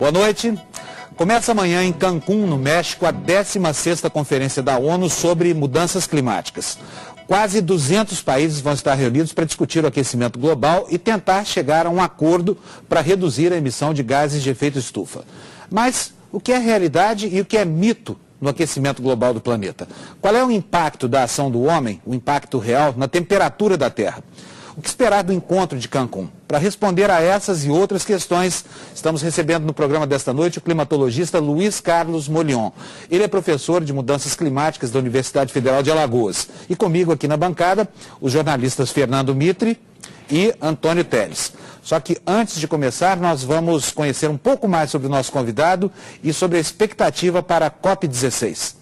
Boa noite. Começa amanhã em Cancún, no México, a 16ª Conferência da ONU sobre Mudanças Climáticas. Quase 200 países vão estar reunidos para discutir o aquecimento global e tentar chegar a um acordo para reduzir a emissão de gases de efeito estufa. Mas o que é realidade e o que é mito no aquecimento global do planeta? Qual é o impacto da ação do homem, o impacto real, na temperatura da Terra? O que esperar do encontro de Cancún? Para responder a essas e outras questões, estamos recebendo no programa desta noite o climatologista Luiz Carlos Molion. Ele é professor de mudanças climáticas da Universidade Federal de Alagoas. E comigo aqui na bancada, os jornalistas Fernando Mitre e Antônio Teles. Só que antes de começar, nós vamos conhecer um pouco mais sobre o nosso convidado e sobre a expectativa para a COP16.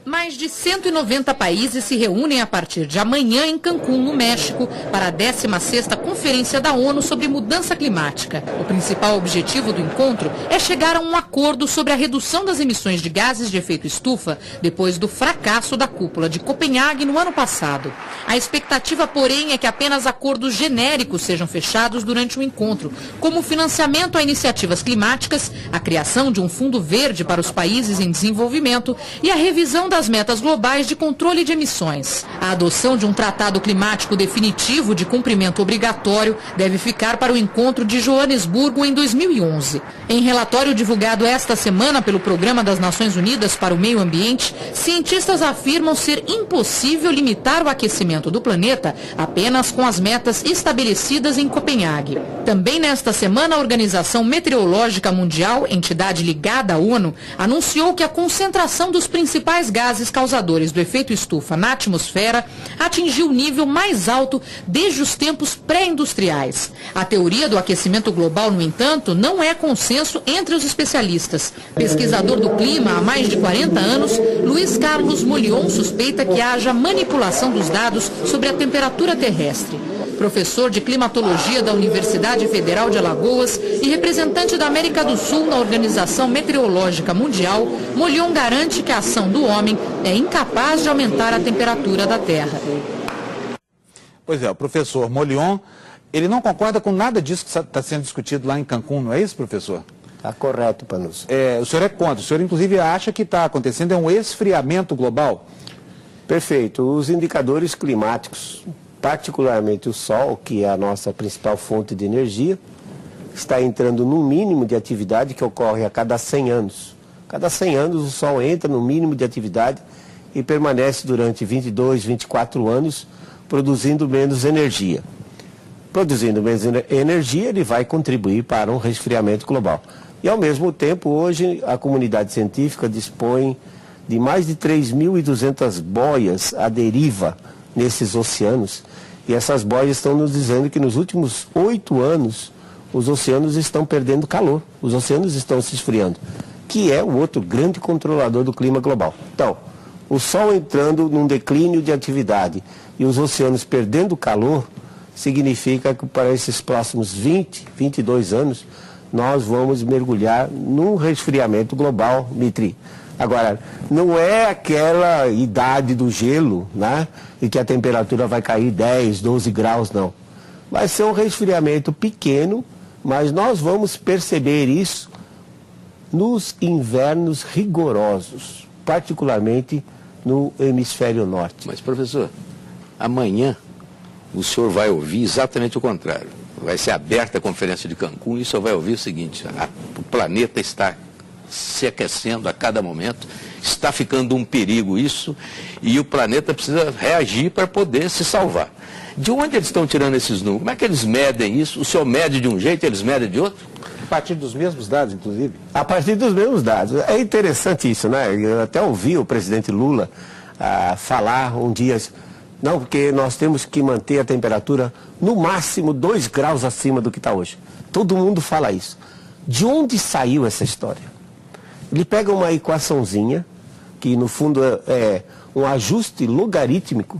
Mais de 190 países se reúnem a partir de amanhã em Cancún, no México, para a 16ª Conferência da ONU sobre Mudança Climática. O principal objetivo do encontro é chegar a um acordo sobre a redução das emissões de gases de efeito estufa depois do fracasso da cúpula de Copenhague no ano passado. A expectativa, porém, é que apenas acordos genéricos sejam fechados durante o encontro, como o financiamento a iniciativas climáticas, a criação de um fundo verde para os países em desenvolvimento e a revisão das metas globais de controle de emissões. A adoção de um tratado climático definitivo de cumprimento obrigatório deve ficar para o encontro de Joanesburgo em 2011. Em relatório divulgado esta semana pelo Programa das Nações Unidas para o Meio Ambiente, cientistas afirmam ser impossível limitar o aquecimento do planeta apenas com as metas estabelecidas em Copenhague. Também nesta semana, a Organização Meteorológica Mundial, entidade ligada à ONU, anunciou que a concentração dos principais gases causadores do efeito estufa na atmosfera atingiu o nível mais alto desde os tempos pré-industriais. A teoria do aquecimento global, no entanto, não é consenso entre os especialistas. Pesquisador do clima há mais de 40 anos, Luiz Carlos Molion suspeita que haja manipulação dos dados sobre a temperatura terrestre. Professor de climatologia da Universidade Federal de Alagoas e representante da América do Sul na Organização Meteorológica Mundial, Molion garante que a ação do homem é incapaz de aumentar a temperatura da Terra. Pois é, o professor Molion, ele não concorda com nada disso que está sendo discutido lá em Cancún, não é isso, professor? Está correto, Panuccio. O senhor é contra, o senhor inclusive acha que está acontecendo um esfriamento global? Perfeito. Os indicadores climáticos, particularmente o Sol, que é a nossa principal fonte de energia, está entrando num mínimo de atividade que ocorre a cada 100 anos. Cada 100 anos o Sol entra no mínimo de atividade e permanece durante 22, 24 anos produzindo menos energia. Produzindo menos energia, ele vai contribuir para um resfriamento global. E ao mesmo tempo, hoje, a comunidade científica dispõe de mais de 3.200 boias à deriva nesses oceanos. E essas boias estão nos dizendo que nos últimos 8 anos, os oceanos estão perdendo calor, os oceanos estão se esfriando, que é o outro grande controlador do clima global. Então, o Sol entrando num declínio de atividade e os oceanos perdendo calor, significa que para esses próximos 20, 22 anos, nós vamos mergulhar num resfriamento global, Mitri. Agora, não é aquela idade do gelo, né, e que a temperatura vai cair 10, 12 graus, não. Vai ser um resfriamento pequeno, mas nós vamos perceber isso nos invernos rigorosos, particularmente no hemisfério norte. Mas, professor, amanhã o senhor vai ouvir exatamente o contrário. Vai ser aberta a conferência de Cancún e o senhor vai ouvir o seguinte: o planeta está se aquecendo a cada momento, está ficando um perigo isso, e o planeta precisa reagir para poder se salvar. De onde eles estão tirando esses números? Como é que eles medem isso? O senhor mede de um jeito, eles medem de outro? A partir dos mesmos dados, inclusive? A partir dos mesmos dados. É interessante isso, né? Eu até ouvi o presidente Lula falar um dia, não, porque nós temos que manter a temperatura no máximo 2 graus acima do que está hoje. Todo mundo fala isso. De onde saiu essa história? Ele pega uma equaçãozinha, que no fundo é um ajuste logarítmico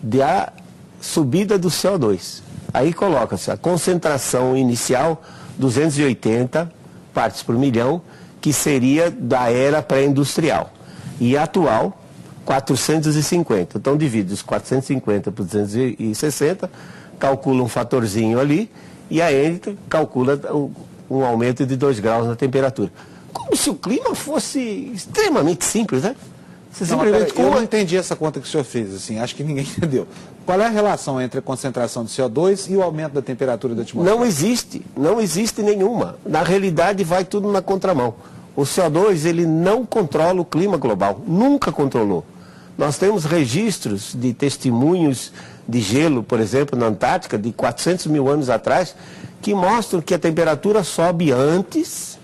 da subida do CO2. Aí coloca-se a concentração inicial, 280 partes por milhão, que seria da era pré-industrial. E atual, 450. Então divide os 450 por 260, calcula um fatorzinho ali, e a N calcula um aumento de 2 graus na temperatura. Como se o clima fosse extremamente simples, né? Você simplesmente... Eu não entendi essa conta que o senhor fez, assim, acho que ninguém entendeu. Qual é a relação entre a concentração de CO2 e o aumento da temperatura da atmosfera? Não existe nenhuma. Na realidade, vai tudo na contramão. O CO2, ele não controla o clima global, nunca controlou. Nós temos registros de testemunhos de gelo, por exemplo, na Antártica, de 400 mil anos atrás, que mostram que a temperatura sobe antes,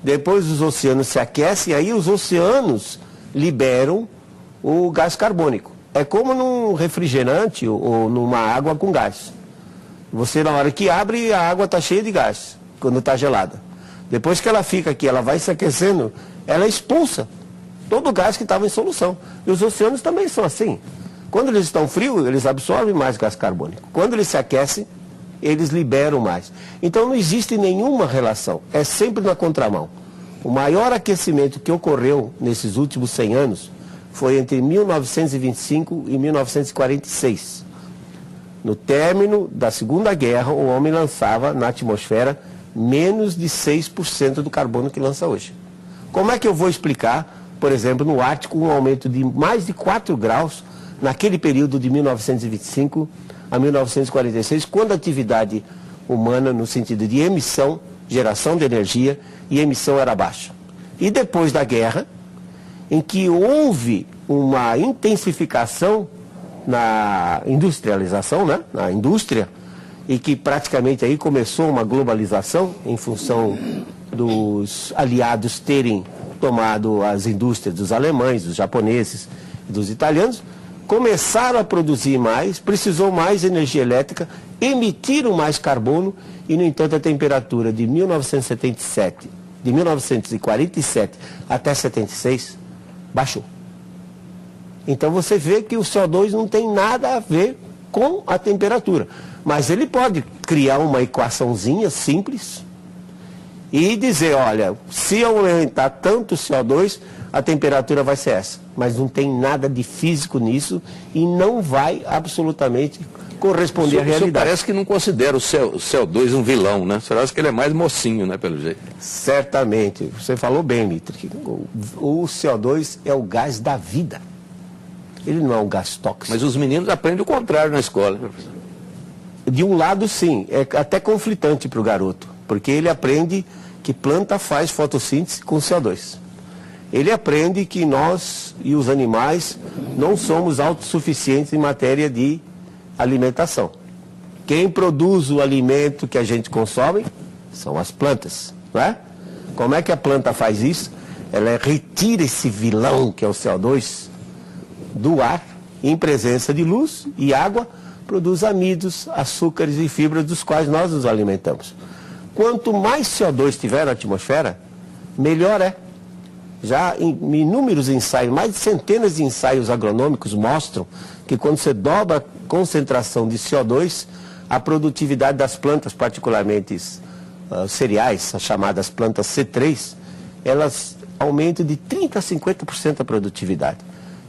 depois os oceanos se aquecem, e aí os oceanos liberam o gás carbônico. É como num refrigerante ou numa água com gás. Você, na hora que abre, a água está cheia de gás, quando está gelada. Depois que ela fica aqui, ela vai se aquecendo, ela expulsa todo o gás que estava em solução. E os oceanos também são assim. Quando eles estão frios, eles absorvem mais gás carbônico. Quando eles se aquecem, eles liberam mais. Então não existe nenhuma relação, é sempre na contramão. O maior aquecimento que ocorreu nesses últimos 100 anos foi entre 1925 e 1946. No término da Segunda Guerra, o homem lançava na atmosfera menos de 6% do carbono que lança hoje. Como é que eu vou explicar, por exemplo, no Ártico, um aumento de mais de 4 graus naquele período de 1925 a 1946, quando a atividade humana, no sentido de emissão, geração de energia e emissão era baixa? E depois da guerra, em que houve uma intensificação na industrialização, né? Na indústria, e que praticamente aí começou uma globalização em função dos aliados terem tomado as indústrias dos alemães, dos japoneses, dos italianos, começaram a produzir mais, precisou mais energia elétrica, emitiram mais carbono e, no entanto, a temperatura de 1947 até 76 baixou. Então você vê que o CO2 não tem nada a ver com a temperatura, mas ele pode criar uma equaçãozinha simples e dizer, olha, se eu aumentar tanto o CO2, a temperatura vai ser essa. Mas não tem nada de físico nisso e não vai absolutamente corresponder à realidade. Parece que não considera o CO2 um vilão, né? O senhor acha que ele é mais mocinho, né, pelo jeito? Certamente. Você falou bem, Mitri. O CO2 é o gás da vida. Ele não é um gás tóxico. Mas os meninos aprendem o contrário na escola, professor. De um lado, sim. É até conflitante para o garoto. Porque ele aprende que planta faz fotossíntese com CO2. Ele aprende que nós e os animais não somos autossuficientes em matéria de alimentação. Quem produz o alimento que a gente consome são as plantas, não é? Como é que a planta faz isso? Ela retira esse vilão que é o CO2 do ar, em presença de luz e água, produz amidos, açúcares e fibras dos quais nós nos alimentamos. Quanto mais CO2 tiver na atmosfera, melhor é. Já em inúmeros ensaios, mais de centenas de ensaios agronômicos mostram que quando você dobra a concentração de CO2, a produtividade das plantas, particularmente cereais, as chamadas plantas C3, elas aumentam de 30% a 50% a produtividade.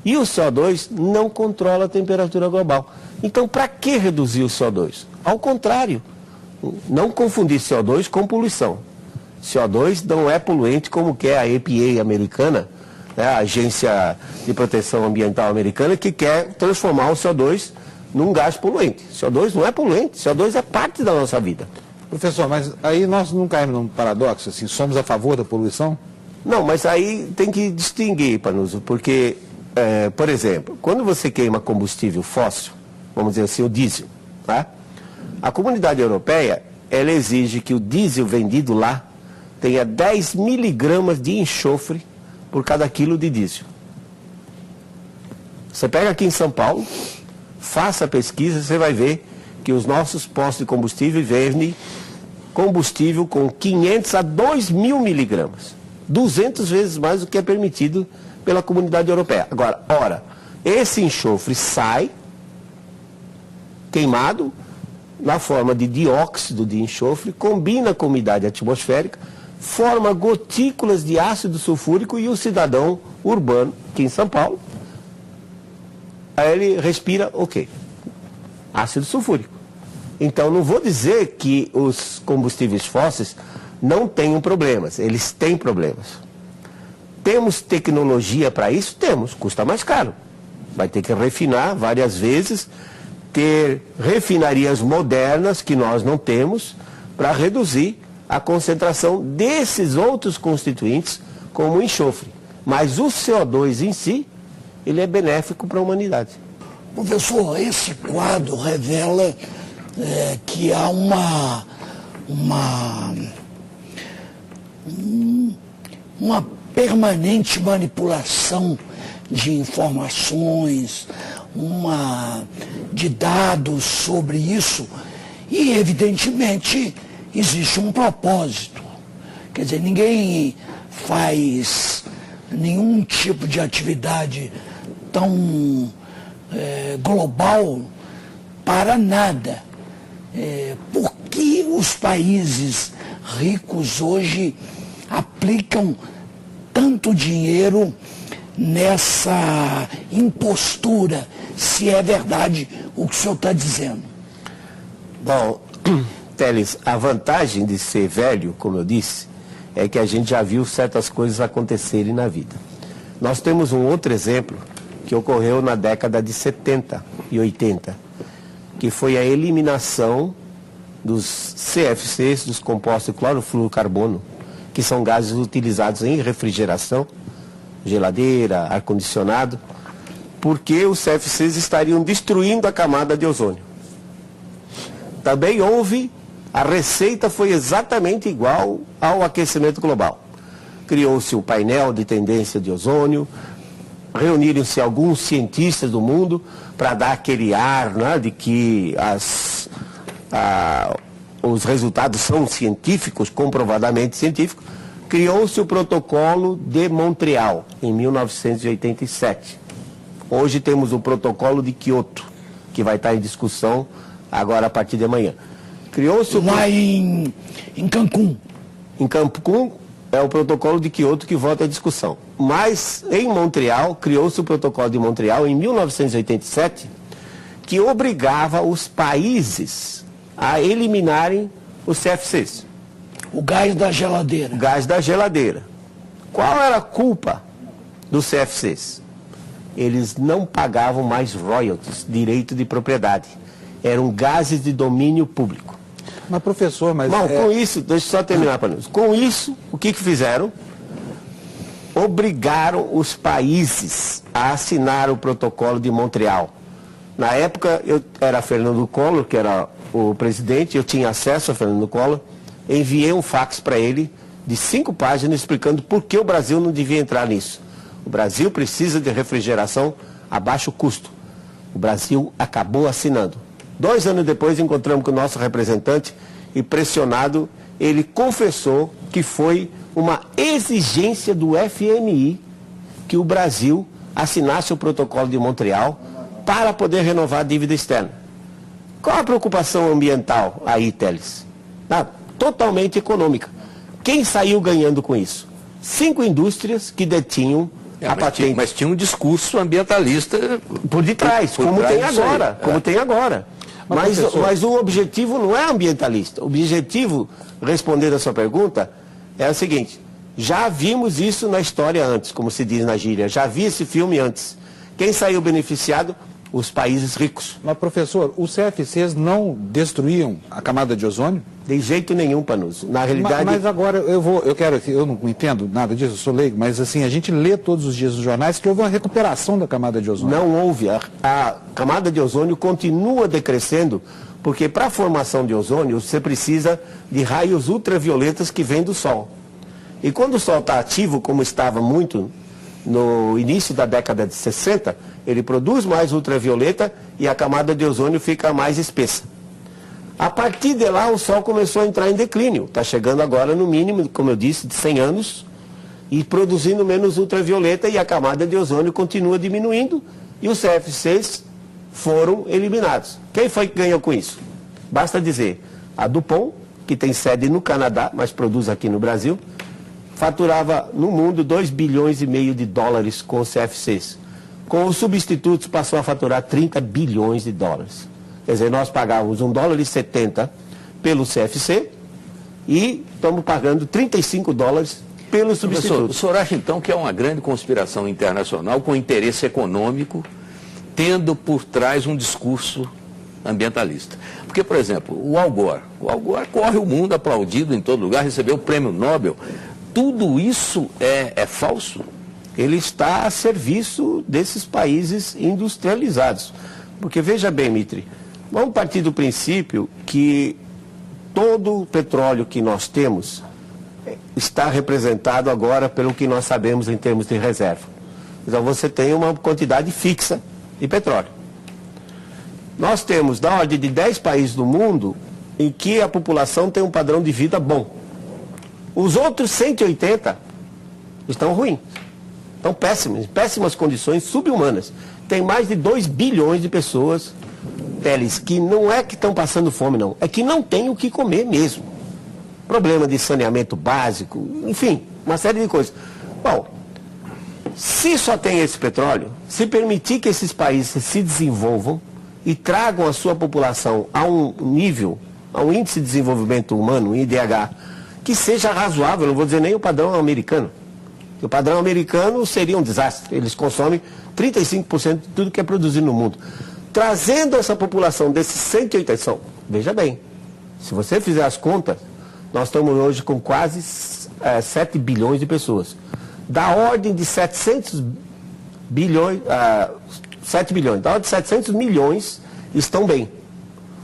E o CO2 não controla a temperatura global. Então, para que reduzir o CO2? Ao contrário, não confundir CO2 com poluição. CO2 não é poluente como quer a EPA americana, né, a Agência de Proteção Ambiental americana, que quer transformar o CO2 num gás poluente. CO2 não é poluente, CO2 é parte da nossa vida. Professor, mas aí nós não caímos num paradoxo, assim, somos a favor da poluição? Não, mas aí tem que distinguir, Panuso, porque, por exemplo, quando você queima combustível fóssil, vamos dizer assim, o diesel, tá? A comunidade europeia, ela exige que o diesel vendido lá tenha 10 miligramas de enxofre por cada quilo de diesel. Você pega aqui em São Paulo, faça a pesquisa, você vai ver que os nossos postos de combustível vendem combustível com 500 a 2.000 miligramas. 200 vezes mais do que é permitido pela comunidade europeia. Agora, esse enxofre sai queimado na forma de dióxido de enxofre, combina com a umidade atmosférica, forma gotículas de ácido sulfúrico e o cidadão urbano, aqui em São Paulo, aí ele respira, ácido sulfúrico. Então, não vou dizer que os combustíveis fósseis não tenham problemas. Eles têm problemas. Temos tecnologia para isso? Temos. Custa mais caro. Vai ter que refinar várias vezes, ter refinarias modernas que nós não temos para reduzir a concentração desses outros constituintes como o enxofre. Mas o CO2 em si, ele é benéfico para a humanidade. Professor, esse quadro revela que há uma permanente manipulação de informações, de dados sobre isso, e evidentemente existe um propósito. Quer dizer, ninguém faz nenhum tipo de atividade tão global para nada. Por que os países ricos hoje aplicam tanto dinheiro nessa impostura, se é verdade o que o senhor está dizendo? Bom, Teles, a vantagem de ser velho, como eu disse, é que a gente já viu certas coisas acontecerem na vida. Nós temos um outro exemplo que ocorreu na década de 70 e 80, que foi a eliminação dos CFCs, dos compostos de clorofluorcarbono, que são gases utilizados em refrigeração, geladeira, ar-condicionado, porque os CFCs estariam destruindo a camada de ozônio. Também a receita foi exatamente igual ao aquecimento global. Criou-se o painel de tendência de ozônio, reuniram-se alguns cientistas do mundo para dar aquele ar, né, de que os resultados são científicos, comprovadamente científicos. Criou-se o Protocolo de Montreal, em 1987. Hoje temos o Protocolo de Kyoto, que vai estar em discussão agora a partir de amanhã. Criou-se lá em Cancún. Em Cancún é o Protocolo de Kyoto que volta à discussão. Mas em Montreal, criou-se o Protocolo de Montreal em 1987, que obrigava os países a eliminarem os CFCs. O gás da geladeira. O gás da geladeira. Qual era a culpa dos CFCs? Eles não pagavam mais royalties, direito de propriedade. Eram gases de domínio público. Mas, professor, com isso, deixa eu só terminar para nós. Com isso, o que fizeram? Obrigaram os países a assinar o Protocolo de Montreal. Na época, eu era Fernando Collor, que era o presidente, eu tinha acesso a Fernando Collor, enviei um fax para ele de 5 páginas explicando por que o Brasil não devia entrar nisso. O Brasil precisa de refrigeração a baixo custo. O Brasil acabou assinando. 2 anos depois encontramos com o nosso representante e, pressionado, ele confessou que foi uma exigência do FMI que o Brasil assinasse o Protocolo de Montreal para poder renovar a dívida externa. Qual a preocupação ambiental aí, Teles? Totalmente econômica. Quem saiu ganhando com isso? 5 indústrias que detinham a patente. Mas tinha um discurso ambientalista por detrás, como tem agora. Mas o objetivo não é ambientalista. O objetivo, respondendo a sua pergunta, é o seguinte: já vimos isso na história antes, como se diz na gíria. Já vi esse filme antes. Quem saiu beneficiado? Os países ricos. Mas, professor, os CFCs não destruíam a camada de ozônio? De jeito nenhum, Panuso. Na realidade... Mas agora, eu não entendo nada disso, eu sou leigo, mas assim, a gente lê todos os dias nos jornais que houve uma recuperação da camada de ozônio. Não houve. A camada de ozônio continua decrescendo, porque para a formação de ozônio, você precisa de raios ultravioletas que vêm do Sol. E quando o Sol está ativo, como estava muito no início da década de 60, ele produz mais ultravioleta e a camada de ozônio fica mais espessa. A partir de lá, o Sol começou a entrar em declínio. Está chegando agora no mínimo, como eu disse, de 100 anos, e produzindo menos ultravioleta, e a camada de ozônio continua diminuindo, e os CFCs foram eliminados. Quem foi que ganhou com isso? Basta dizer, a DuPont, que tem sede no Canadá, mas produz aqui no Brasil, faturava no mundo 2,5 bilhões de dólares com os CFCs. Com os substitutos passou a faturar 30 bilhões de dólares. Quer dizer, nós pagávamos $1,70 pelo CFC e estamos pagando 35 dólares pelo substituto. Professor, o senhor acha então que é uma grande conspiração internacional com interesse econômico, tendo por trás um discurso ambientalista? Porque, por exemplo, o Al Gore corre o mundo aplaudido em todo lugar, recebeu o prêmio Nobel. Tudo isso é falso? Ele está a serviço desses países industrializados. Porque, veja bem, Mitri, vamos partir do princípio que todo o petróleo que nós temos está representado agora pelo que nós sabemos em termos de reserva. Então você tem uma quantidade fixa de petróleo. Nós temos da ordem de 10 países do mundo em que a população tem um padrão de vida bom. Os outros 180 estão ruins, estão péssimas condições subhumanas. Tem mais de 2 bilhões de pessoas, Teles, que não é que estão passando fome, não. É que não tem o que comer mesmo. Problema de saneamento básico, enfim, uma série de coisas. Bom, se só tem esse petróleo, se permitir que esses países se desenvolvam e tragam a sua população a um nível, a um índice de desenvolvimento humano, um IDH, que seja razoável, não vou dizer nem o padrão americano. O padrão americano seria um desastre. Eles consomem 35% de tudo que é produzido no mundo. Trazendo essa população desses 180, veja bem, se você fizer as contas, nós estamos hoje com quase 7 bilhões de pessoas. Da ordem de 700 bilhões, 7 bilhões, da ordem de 700 milhões estão bem.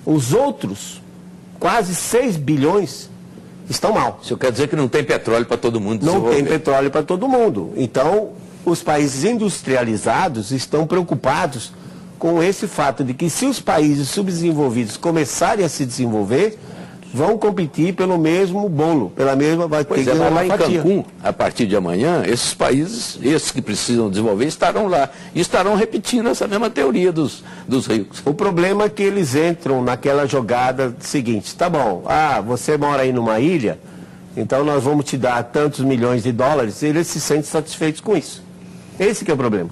Os outros, quase 6 bilhões, estão mal. Isso quer dizer que não tem petróleo para todo mundo desenvolver. Não tem petróleo para todo mundo. Então, os países industrializados estão preocupados com esse fato de que se os países subdesenvolvidos começarem a se desenvolver, vão competir pelo mesmo bolo, pela mesma... Pois é, mas lá em Cancún, a partir de amanhã, esses países, esses que precisam desenvolver, estarão lá. E estarão repetindo essa mesma teoria dos ricos. O problema é que eles entram naquela jogada seguinte, tá bom, você mora aí numa ilha, então nós vamos te dar tantos milhões de dólares, e eles se sentem satisfeitos com isso. Esse que é o problema.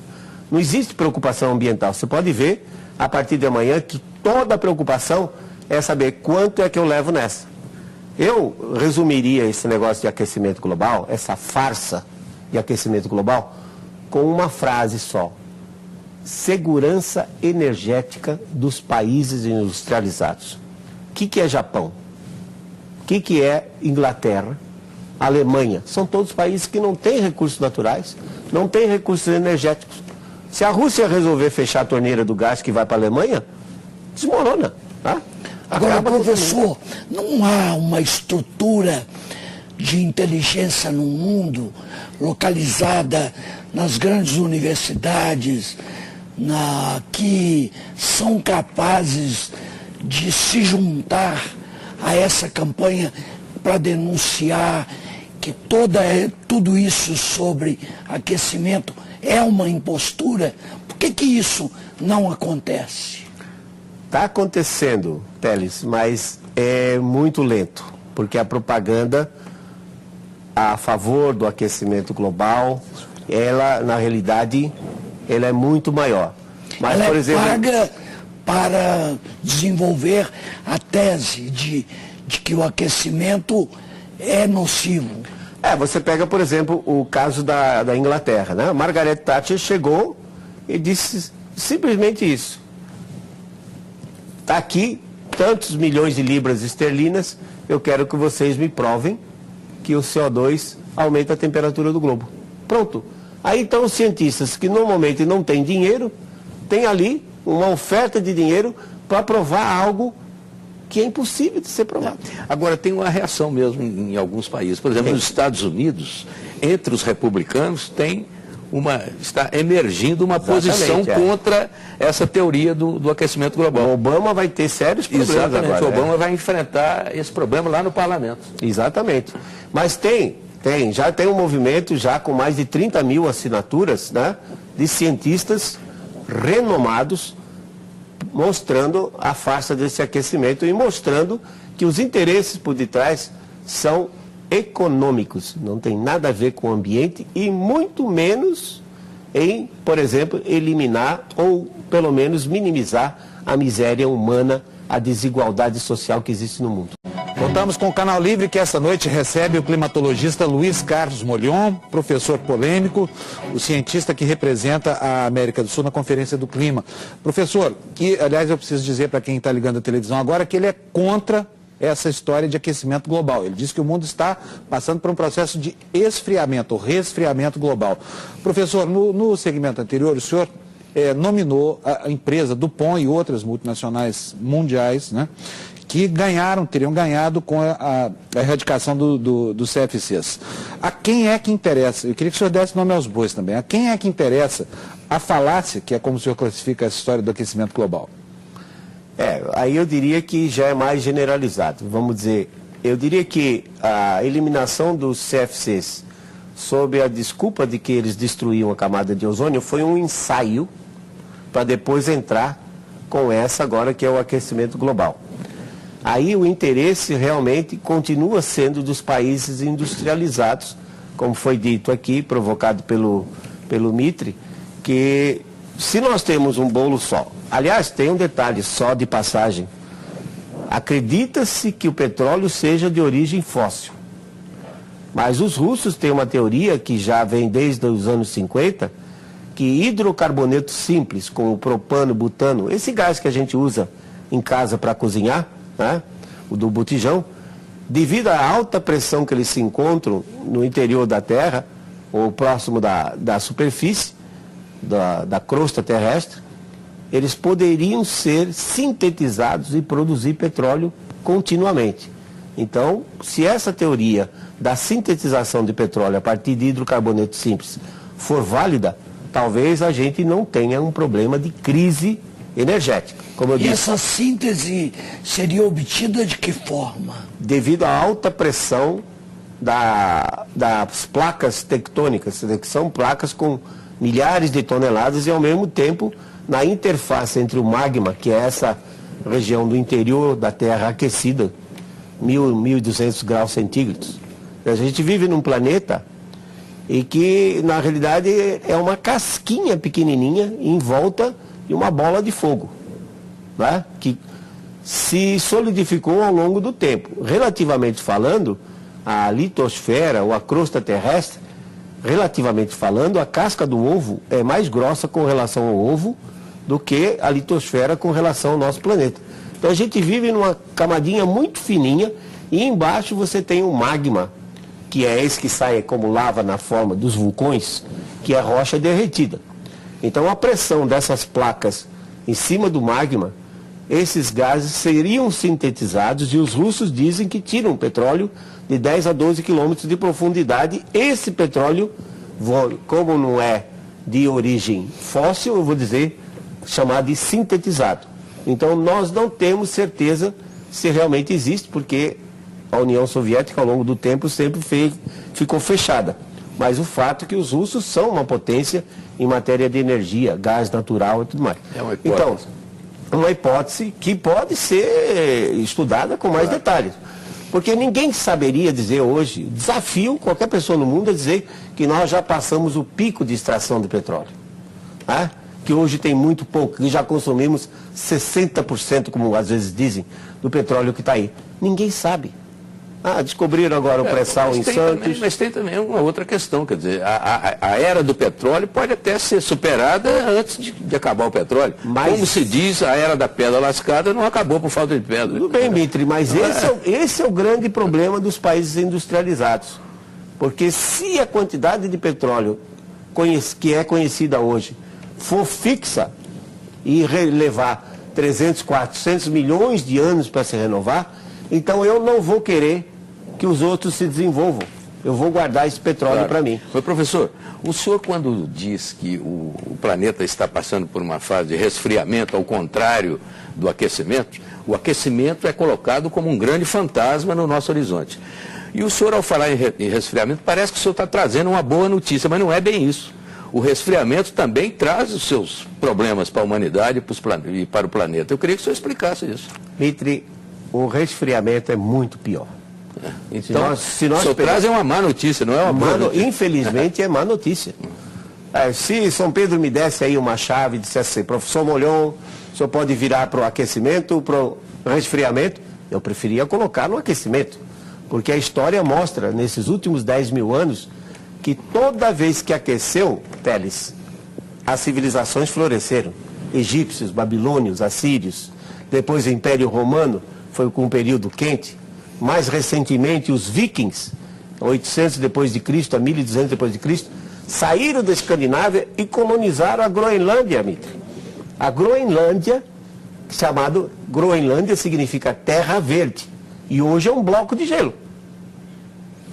Não existe preocupação ambiental. Você pode ver, a partir de amanhã, que toda a preocupação é saber quanto é que eu levo nessa. Eu resumiria esse negócio de aquecimento global, essa farsa de aquecimento global, com uma frase só: segurança energética dos países industrializados. O que é Japão? O que é Inglaterra? Alemanha? São todos países que não têm recursos naturais, não têm recursos energéticos. Se a Rússia resolver fechar a torneira do gás que vai para a Alemanha, desmorona, tá? Agora, professor, não há uma estrutura de inteligência no mundo localizada nas grandes universidades que são capazes de se juntar a essa campanha para denunciar que tudo isso sobre aquecimento é uma impostura? Por que isso não acontece? Está acontecendo, Teles, mas é muito lento, porque a propaganda a favor do aquecimento global, ela, na realidade, ela é muito maior. Mas, ela por exemplo, paga para desenvolver a tese de que o aquecimento é nocivo. Você pega, por exemplo, o caso da Inglaterra, né? Margaret Thatcher chegou e disse simplesmente isso. Está aqui tantos milhões de libras esterlinas, eu quero que vocês me provem que o CO2 aumenta a temperatura do globo. Pronto. Aí então os cientistas que normalmente não têm dinheiro, têm ali uma oferta de dinheiro para provar algo que é impossível de ser provado. Agora, tem uma reação mesmo em alguns países. Por exemplo, nos Estados Unidos, entre os republicanos, está emergindo uma posição contra essa teoria do aquecimento global. O Obama vai ter sérios problemas. Exatamente, agora. O Obama vai enfrentar esse problema lá no parlamento. Exatamente. Mas já tem um movimento já com mais de 30 mil assinaturas, né, de cientistas renomados mostrando a farsa desse aquecimento e mostrando que os interesses por detrás são econômicos, não tem nada a ver com o ambiente e muito menos em, por exemplo, eliminar ou pelo menos minimizar a miséria humana, a desigualdade social que existe no mundo. Voltamos com o Canal Livre, que essa noite recebe o climatologista Luiz Carlos Molhon, professor polêmico, o cientista que representa a América do Sul na Conferência do Clima. Professor, que, aliás, eu preciso dizer para quem está ligando a televisão agora que ele é contra essa história de aquecimento global. Ele diz que o mundo está passando por um processo de esfriamento, ou resfriamento global. Professor, no segmento anterior, o senhor nominou a empresa DuPont e outras multinacionais mundiais, né, que teriam ganhado com a erradicação dos CFCs. A quem é que interessa? Eu queria que o senhor desse nome aos bois também. A quem é que interessa a falácia, que é como o senhor classifica essa história do aquecimento global? Aí eu diria que já é mais generalizado. Vamos dizer, eu diria que a eliminação dos CFCs sob a desculpa de que eles destruíam a camada de ozônio foi um ensaio para depois entrar com essa agora que é o aquecimento global. Aí o interesse realmente continua sendo dos países industrializados, como foi dito aqui, provocado pelo Mitre, que se nós temos um bolo só, aliás, tem um detalhe só de passagem, acredita-se que o petróleo seja de origem fóssil, mas os russos têm uma teoria que já vem desde os anos 50, que hidrocarboneto simples, como propano, butano, esse gás que a gente usa em casa para cozinhar, né, o do botijão, devido à alta pressão que eles se encontram no interior da Terra, ou próximo da superfície, da crosta terrestre, eles poderiam ser sintetizados e produzir petróleo continuamente. Então, se essa teoria da sintetização de petróleo a partir de hidrocarboneto simples for válida, talvez a gente não tenha um problema de crise energética. Como eu disse, essa síntese seria obtida de que forma? Devido à alta pressão das placas tectônicas, que são placas com milhares de toneladas e ao mesmo tempo na interface entre o magma, que é essa região do interior da Terra aquecida, 1.200 graus centígrados. A gente vive num planeta e que na realidade é uma casquinha pequenininha em volta de uma bola de fogo, né? Que se solidificou ao longo do tempo. Relativamente falando, a litosfera ou a crosta terrestre, relativamente falando, a casca do ovo é mais grossa com relação ao ovo do que a litosfera com relação ao nosso planeta. Então a gente vive numa camadinha muito fininha e embaixo você tem o magma, que é esse que sai como lava na forma dos vulcões, que é rocha derretida. Então a pressão dessas placas em cima do magma, esses gases seriam sintetizados e os russos dizem que tiram petróleo de 10 a 12 quilômetros de profundidade. Esse petróleo, como não é de origem fóssil, eu vou dizer, chamado de sintetizado. Então nós não temos certeza se realmente existe, porque a União Soviética ao longo do tempo sempre ficou fechada. Mas o fato é que os russos são uma potência em matéria de energia, gás natural e tudo mais. É uma hipótese. Então, uma hipótese que pode ser estudada com mais detalhes. Porque ninguém saberia dizer hoje, desafio qualquer pessoa no mundo a dizer que nós já passamos o pico de extração de petróleo. Né? Que hoje tem muito pouco, que já consumimos 60%, como às vezes dizem, do petróleo que está aí. Ninguém sabe. Descobriram agora o pré-sal em Santos. Mas tem também uma outra questão, quer dizer, a era do petróleo pode até ser superada antes de acabar o petróleo. Mas, como se diz, a era da pedra lascada não acabou por falta de pedra. Tudo bem, Mitre, mas esse é o grande problema dos países industrializados. Porque se a quantidade de petróleo que é conhecida hoje for fixa e levar 300, 400 milhões de anos para se renovar, então eu não vou querer que os outros se desenvolvam. Eu vou guardar esse petróleo para mim. Mas, professor, o senhor quando diz que o planeta está passando por uma fase de resfriamento, ao contrário do aquecimento, o aquecimento é colocado como um grande fantasma no nosso horizonte. E o senhor, ao falar em resfriamento, parece que o senhor está trazendo uma boa notícia, mas não é bem isso. O resfriamento também traz os seus problemas para a humanidade e para o planeta. Eu queria que o senhor explicasse isso. Mitre, o resfriamento é muito pior. Então, se nós traz é uma má notícia, não é uma boa notícia. Infelizmente é má notícia. Se São Pedro me desse aí uma chave e dissesse assim, professor Molhon, o senhor pode virar para o aquecimento, para o resfriamento, Eu preferia colocar no aquecimento, porque a história mostra, nesses últimos 10 mil anos, que toda vez que aqueceu, Teles, as civilizações floresceram. Egípcios, babilônios, assírios, depois o Império Romano, foi com um período quente. Mais recentemente, os vikings, 800 depois de Cristo a 1200 depois de Cristo, saíram da Escandinávia e colonizaram a Groenlândia, Mitre. A Groenlândia, chamado Groenlândia, significa terra verde. E hoje é um bloco de gelo.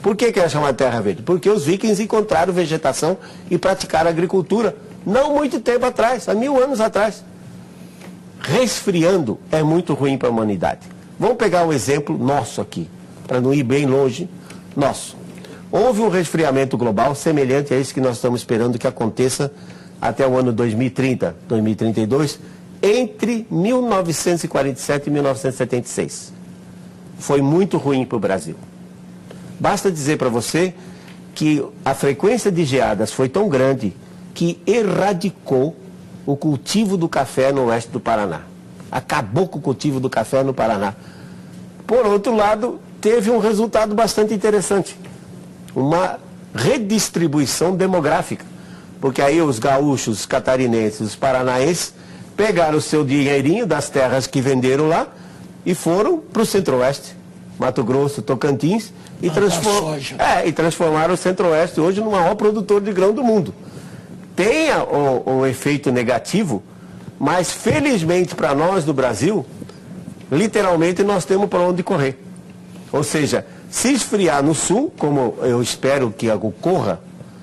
Por que é chamada terra verde? Porque os vikings encontraram vegetação e praticaram agricultura não muito tempo atrás, há 1000 anos atrás. Resfriando é muito ruim para a humanidade. Vamos pegar um exemplo nosso aqui, para não ir bem longe, nosso. Houve um resfriamento global semelhante a esse que nós estamos esperando que aconteça até o ano 2030, 2032, entre 1947 e 1976. Foi muito ruim para o Brasil. Basta dizer para você que a frequência de geadas foi tão grande que erradicou o cultivo do café no oeste do Paraná. Acabou com o cultivo do café no Paraná. Por outro lado, teve um resultado bastante interessante. Uma redistribuição demográfica. Porque aí os gaúchos, os catarinenses, os paranaenses pegaram o seu dinheirinho das terras que venderam lá e foram para o centro-oeste, Mato Grosso, Tocantins, e transformaram o centro-oeste hoje no maior produtor de grão do mundo. Tem o efeito negativo, mas felizmente para nós do Brasil, literalmente nós temos para onde correr. Ou seja, se esfriar no sul, como eu espero que ocorra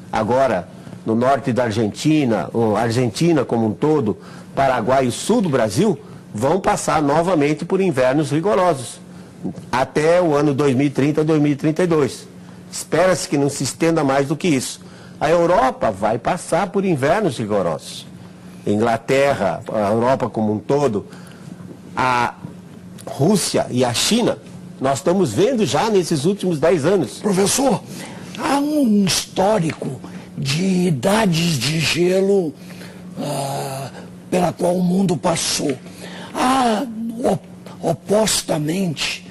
agora no norte da Argentina, ou Argentina como um todo, Paraguai e sul do Brasil, vão passar novamente por invernos rigorosos, até o ano 2030, 2032. Espera-se que não se estenda mais do que isso. A Europa vai passar por invernos rigorosos. A Inglaterra, a Europa como um todo, a Rússia e a China, nós estamos vendo já nesses últimos 10 anos. Professor, há um histórico de idades de gelo pela qual o mundo passou. Há, opostamente,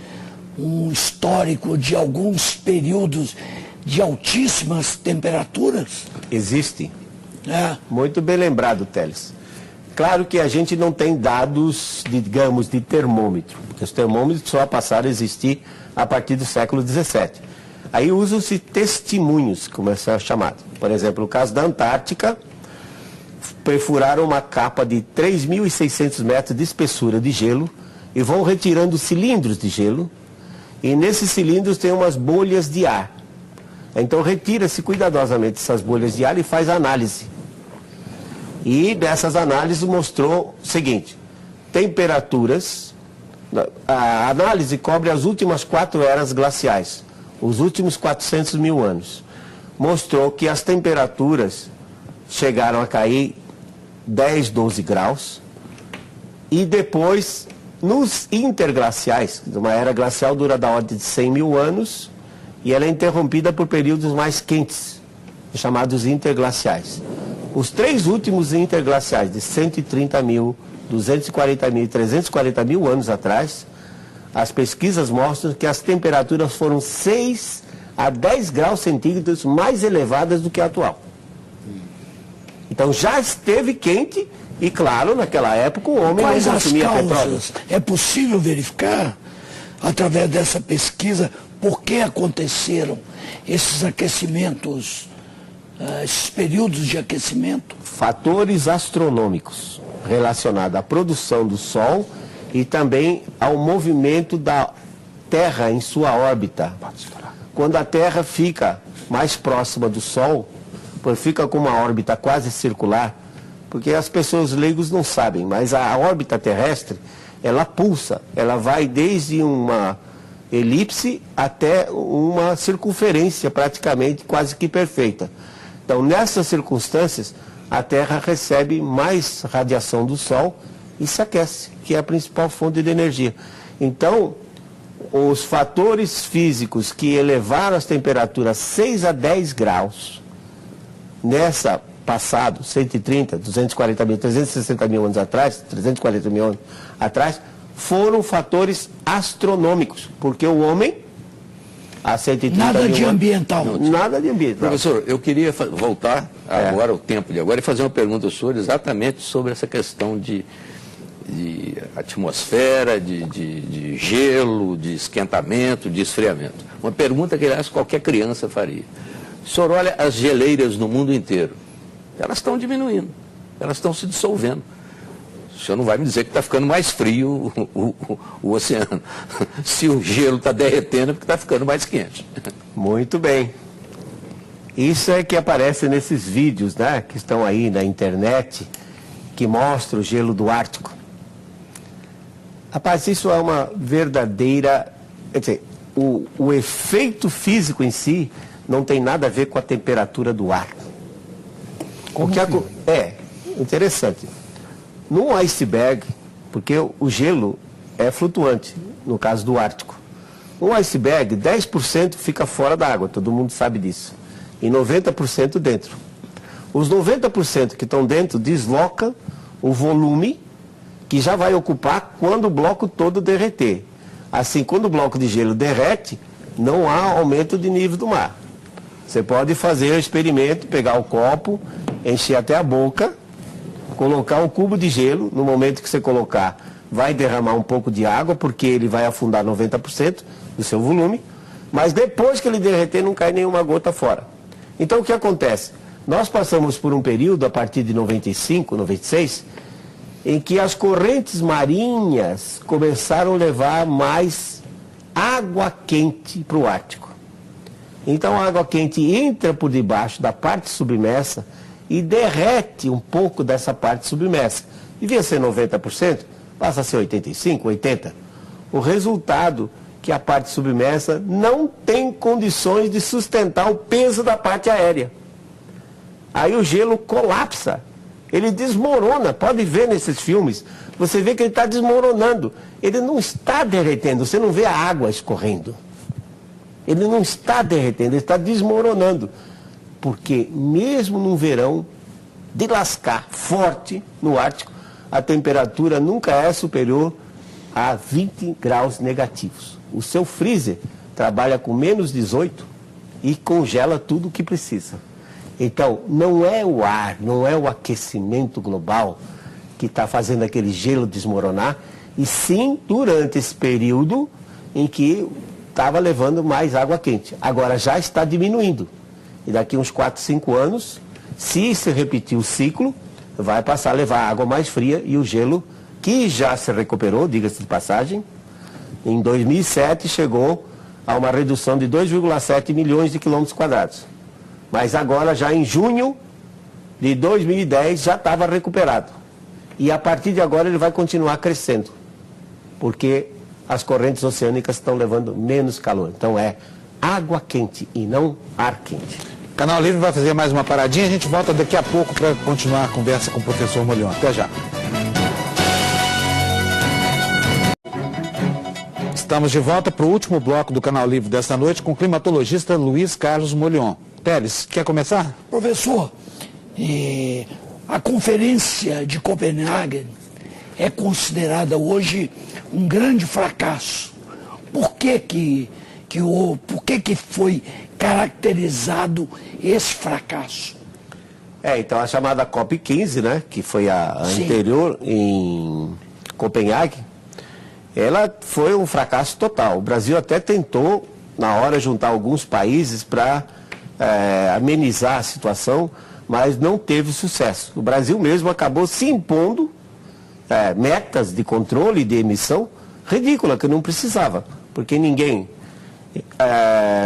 um histórico de alguns períodos de altíssimas temperaturas? Existe. Muito bem lembrado, Teles. Claro que a gente não tem dados, digamos, de termômetro, porque os termômetros só passaram a existir a partir do século XVII. Aí usam-se testemunhos, como é chamado. Por exemplo, no caso da Antártica, perfuraram uma capa de 3.600 metros de espessura de gelo e vão retirando cilindros de gelo, e nesses cilindros tem umas bolhas de ar. Então retira-se cuidadosamente essas bolhas de ar e faz análise. E dessas análises mostrou o seguinte: temperaturas, a análise cobre as últimas 4 eras glaciais, os últimos 400 mil anos. Mostrou que as temperaturas chegaram a cair 10, 12 graus, e depois, nos interglaciais, uma era glacial dura da ordem de 100 mil anos, e ela é interrompida por períodos mais quentes, chamados interglaciais. Os 3 últimos interglaciais, de 130 mil, 240 mil e 340 mil anos atrás, as pesquisas mostram que as temperaturas foram 6 a 10 graus centígrados mais elevadas do que a atual. Então já esteve quente e, claro, naquela época o homem não consumia petróleo. É possível verificar, através dessa pesquisa, por que aconteceram esses aquecimentos, esses períodos de aquecimento? Fatores astronômicos relacionados à produção do Sol e também ao movimento da Terra em sua órbita. Quando a Terra fica mais próxima do Sol, fica com uma órbita quase circular, porque as pessoas leigos não sabem, mas a órbita terrestre, ela pulsa, ela vai desde uma elipse até uma circunferência praticamente quase que perfeita. Então, nessas circunstâncias, a Terra recebe mais radiação do Sol e se aquece, que é a principal fonte de energia. Então, os fatores físicos que elevaram as temperaturas 6 a 10 graus, nessa passado, 130, 240 mil, 360 mil anos atrás, 340 mil anos atrás, foram fatores astronômicos, porque o homem, há 130 Nada mil de anos, ambiental. nada de ambiental. Professor, eu queria voltar agora ao tempo de agora e fazer uma pergunta ao senhor exatamente sobre essa questão de atmosfera, de gelo, de esquentamento, de esfriamento. Uma pergunta que, aliás, qualquer criança faria. O senhor olha as geleiras no mundo inteiro, elas estão diminuindo, elas estão se dissolvendo. O senhor não vai me dizer que está ficando mais frio o oceano. Se o gelo está derretendo, é porque está ficando mais quente. Muito bem. Isso é que aparece nesses vídeos, né, que estão aí na internet, que mostram o gelo do Ártico. Rapaz, isso é uma verdadeira... Quer dizer, o efeito físico em si não tem nada a ver com a temperatura do ar. É interessante. Num iceberg, porque o gelo é flutuante, no caso do Ártico. Um iceberg, 10% fica fora da água, todo mundo sabe disso. E 90% dentro. Os 90% que estão dentro deslocam o volume que já vai ocupar quando o bloco todo derreter. Assim, quando o bloco de gelo derrete, não há aumento de nível do mar. Você pode fazer o experimento, pegar o copo, encher até a boca, colocar um cubo de gelo, no momento que você colocar, vai derramar um pouco de água, porque ele vai afundar 90% do seu volume, mas depois que ele derreter, não cai nenhuma gota fora. Então, o que acontece? Nós passamos por um período, a partir de 95, 96, em que as correntes marinhas começaram a levar mais água quente para o Ártico. Então a água quente entra por debaixo da parte submersa e derrete um pouco dessa parte submersa. Devia ser 90%, passa a ser 85%, 80%. O resultado que a parte submersa não tem condições de sustentar o peso da parte aérea. Aí o gelo colapsa. Ele desmorona, pode ver nesses filmes, você vê que ele está desmoronando. Ele não está derretendo, você não vê a água escorrendo. Ele não está derretendo, ele está desmoronando. Porque mesmo no verão, de lascar forte no Ártico, a temperatura nunca é superior a 20 graus negativos. O seu freezer trabalha com menos 18 e congela tudo o que precisa. Então, não é o ar, não é o aquecimento global que está fazendo aquele gelo desmoronar, e sim durante esse período em que estava levando mais água quente. Agora já está diminuindo. E daqui uns 4, 5 anos, se repetir o ciclo, vai passar a levar água mais fria e o gelo, que já se recuperou, diga-se de passagem, em 2007 chegou a uma redução de 2,7 milhões de quilômetros quadrados. Mas agora, já em junho de 2010, já estava recuperado. E a partir de agora ele vai continuar crescendo, porque as correntes oceânicas estão levando menos calor. Então é água quente e não ar quente. Canal Livre vai fazer mais uma paradinha, a gente volta daqui a pouco para continuar a conversa com o professor Molion. Até já. Estamos de volta para o último bloco do Canal Livre desta noite com o climatologista Luiz Carlos Molion. Teles, quer começar? Professor, a Conferência de Copenhague é considerada hoje um grande fracasso. Por que foi caracterizado esse fracasso? Então a chamada COP15, né, que foi a anterior em Copenhague, ela foi um fracasso total. O Brasil até tentou, na hora, juntar alguns países para amenizar a situação, mas não teve sucesso. O Brasil mesmo acabou se impondo metas de controle de emissão ridícula, que não precisava, porque ninguém,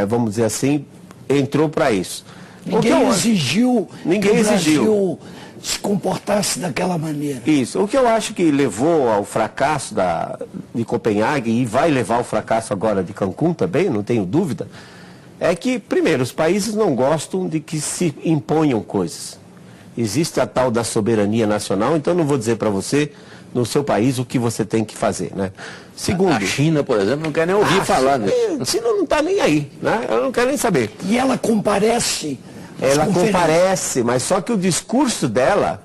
vamos dizer assim, entrou para isso. Ninguém exigiu que o Brasil se comportasse daquela maneira. Isso. O que eu acho que levou ao fracasso de Copenhague, e vai levar ao fracasso agora de Cancún também, não tenho dúvida, é que, primeiro, os países não gostam de que se imponham coisas. Existe a tal da soberania nacional, então não vou dizer para você, no seu país, o que você tem que fazer, né? Segundo, a China, por exemplo, não quer nem ouvir falar, né? A China não está nem aí, né? Ela não quer nem saber. E ela comparece? Ela comparece, mas só que o discurso dela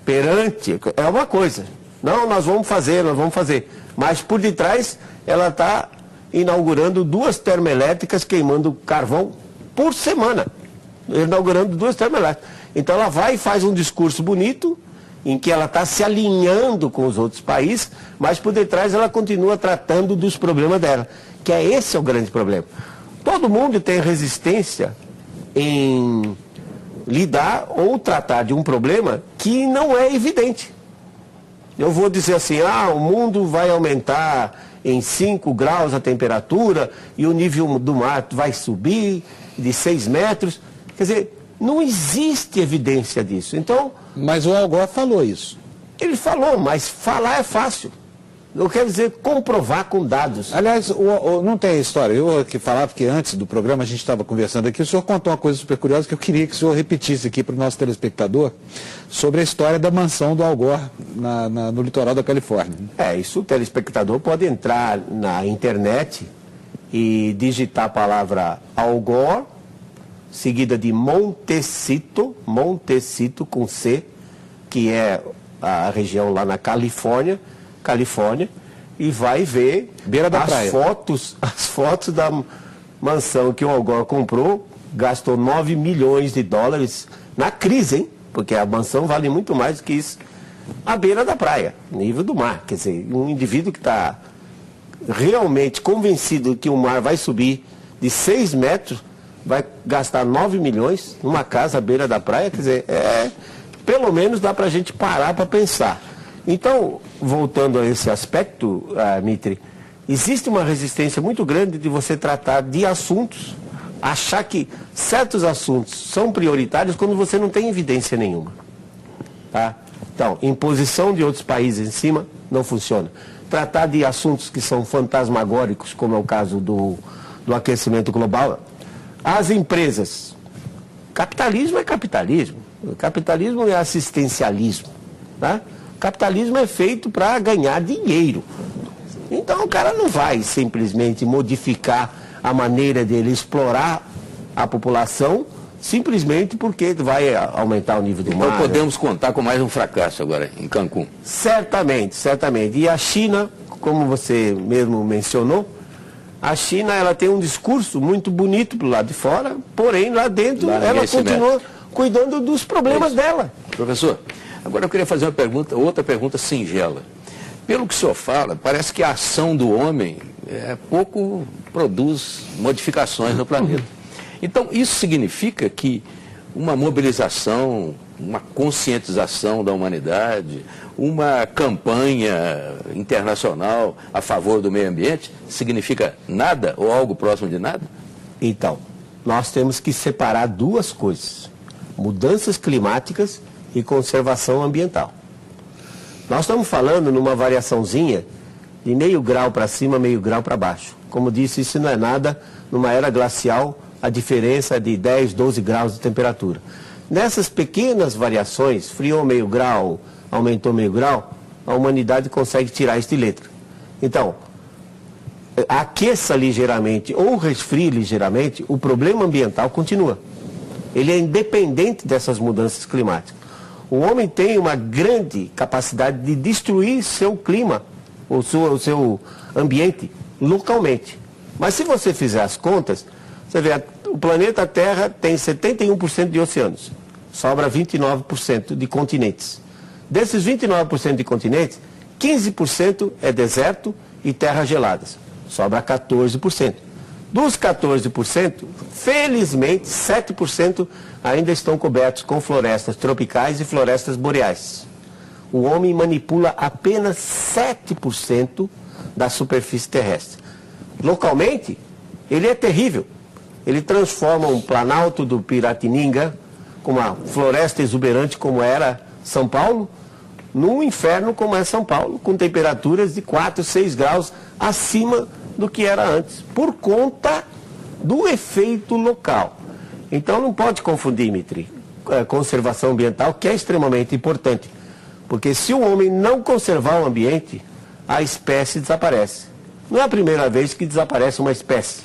perante é uma coisa. Não, nós vamos fazer, nós vamos fazer. Mas por detrás ela está inaugurando 2 termoelétricas queimando carvão por semana. Inaugurando 2 termoelétricas. Então ela vai e faz um discurso bonito, em que ela está se alinhando com os outros países, mas por detrás ela continua tratando dos problemas dela, que esse é o grande problema. Todo mundo tem resistência em lidar ou tratar de um problema que não é evidente. Eu vou dizer assim, o mundo vai aumentar em 5 graus a temperatura e o nível do mar vai subir de 6 metros. Quer dizer, não existe evidência disso. Então, mas o Al Gore falou isso. Ele falou, mas falar é fácil. Eu quero dizer comprovar com dados. Aliás, não tem história. Eu aqui falava, porque antes do programa a gente estava conversando aqui, o senhor contou uma coisa super curiosa que eu queria que o senhor repetisse aqui para o nosso telespectador, sobre a história da mansão do Al Gore no litoral da Califórnia. Isso o telespectador pode entrar na internet e digitar a palavra Al Gore, seguida de Montecito com C, que é a região lá na Califórnia, e vai ver as fotos da mansão que o Al Gore comprou, gastou 9 milhões de dólares na crise, hein? Porque a mansão vale muito mais do que isso, à beira da praia, nível do mar. Quer dizer, um indivíduo que está realmente convencido que o mar vai subir de 6 metros, vai gastar 9 milhões numa casa à beira da praia. Quer dizer, pelo menos dá para a gente parar para pensar. Então, voltando a esse aspecto, Mitri, existe uma resistência muito grande de você tratar de assuntos, achar que certos assuntos são prioritários quando você não tem evidência nenhuma. Tá? Então, imposição de outros países em cima não funciona. Tratar de assuntos que são fantasmagóricos, como é o caso do aquecimento global. As empresas. Capitalismo é capitalismo. Capitalismo é assistencialismo. Tá? Capitalismo é feito para ganhar dinheiro. Então o cara não vai simplesmente modificar a maneira dele explorar a população simplesmente porque vai aumentar o nível do mar. Então podemos contar com mais um fracasso agora em Cancún. Certamente. E a China, como você mesmo mencionou, a China ela tem um discurso muito bonito do lado de fora, porém lá dentro ela continua cuidando dos problemas dela. Professor, agora eu queria fazer outra pergunta singela. Pelo que o senhor fala, parece que a ação do homem pouco produz modificações no planeta. Então, isso significa que uma mobilização, uma conscientização da humanidade, uma campanha internacional a favor do meio ambiente, significa nada ou algo próximo de nada? Então, nós temos que separar 2 coisas: mudanças climáticas e conservação ambiental. Nós estamos falando numa variaçãozinha de meio grau para cima, meio grau para baixo. Como disse, isso não é nada. Numa era glacial, a diferença é de 10, 12 graus de temperatura. Nessas pequenas variações, friou meio grau, aumentou meio grau, a humanidade consegue tirar isso de letra. Então, aqueça ligeiramente ou resfrie ligeiramente, o problema ambiental continua. Ele é independente dessas mudanças climáticas. O homem tem uma grande capacidade de destruir seu clima, o seu ambiente, localmente. Mas se você fizer as contas, você vê, o planeta Terra tem 71% de oceanos, sobra 29% de continentes. Desses 29% de continentes, 15% é deserto e terras geladas, sobra 14%. Dos 14%, felizmente, 7% ainda estão cobertos com florestas tropicais e florestas boreais. O homem manipula apenas 7% da superfície terrestre. Localmente, ele é terrível. Ele transforma um planalto do Piratininga, com uma floresta exuberante como era São Paulo, num inferno como é São Paulo, com temperaturas de 4, 6 graus acima do que era antes, por conta do efeito local. Então não pode confundir, Mitri, conservação ambiental, que é extremamente importante, porque se o homem não conservar o ambiente, a espécie desaparece. Não é a primeira vez que desaparece uma espécie.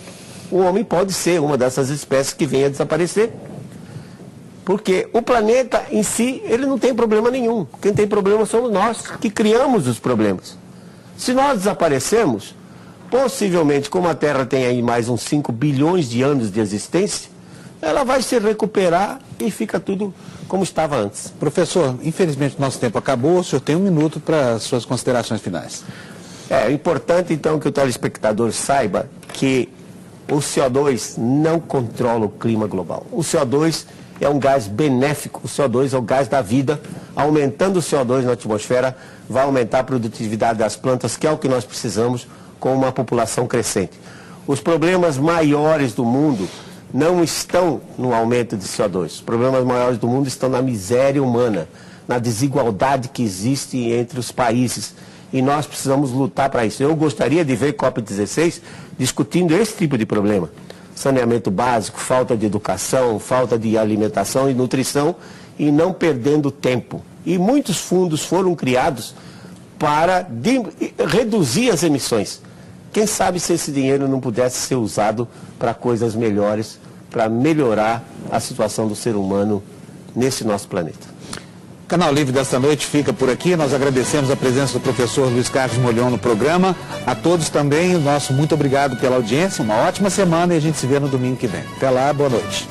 O homem pode ser uma dessas espécies que venha a desaparecer, porque o planeta em si, ele não tem problema nenhum. Quem tem problema somos nós, que criamos os problemas. Se nós desaparecermos, possivelmente, como a Terra tem aí mais uns 5 bilhões de anos de existência, ela vai se recuperar e fica tudo como estava antes. Professor, infelizmente o nosso tempo acabou, o senhor tem 1 minuto para suas considerações finais. É importante, então, que o telespectador saiba que o CO2 não controla o clima global. O CO2 é um gás benéfico, o CO2 é o gás da vida. Aumentando o CO2 na atmosfera, vai aumentar a produtividade das plantas, que é o que nós precisamos com uma população crescente. Os problemas maiores do mundo não estão no aumento de CO2. Os problemas maiores do mundo estão na miséria humana, na desigualdade que existe entre os países. E nós precisamos lutar para isso. Eu gostaria de ver COP16 discutindo esse tipo de problema. Saneamento básico, falta de educação, falta de alimentação e nutrição, e não perdendo tempo. E muitos fundos foram criados para reduzir as emissões. Quem sabe se esse dinheiro não pudesse ser usado para coisas melhores, para melhorar a situação do ser humano nesse nosso planeta. O Canal Livre desta noite fica por aqui. Nós agradecemos a presença do professor Luiz Carlos Molhon no programa. A todos também, o nosso muito obrigado pela audiência. Uma ótima semana e a gente se vê no domingo que vem. Até lá, boa noite.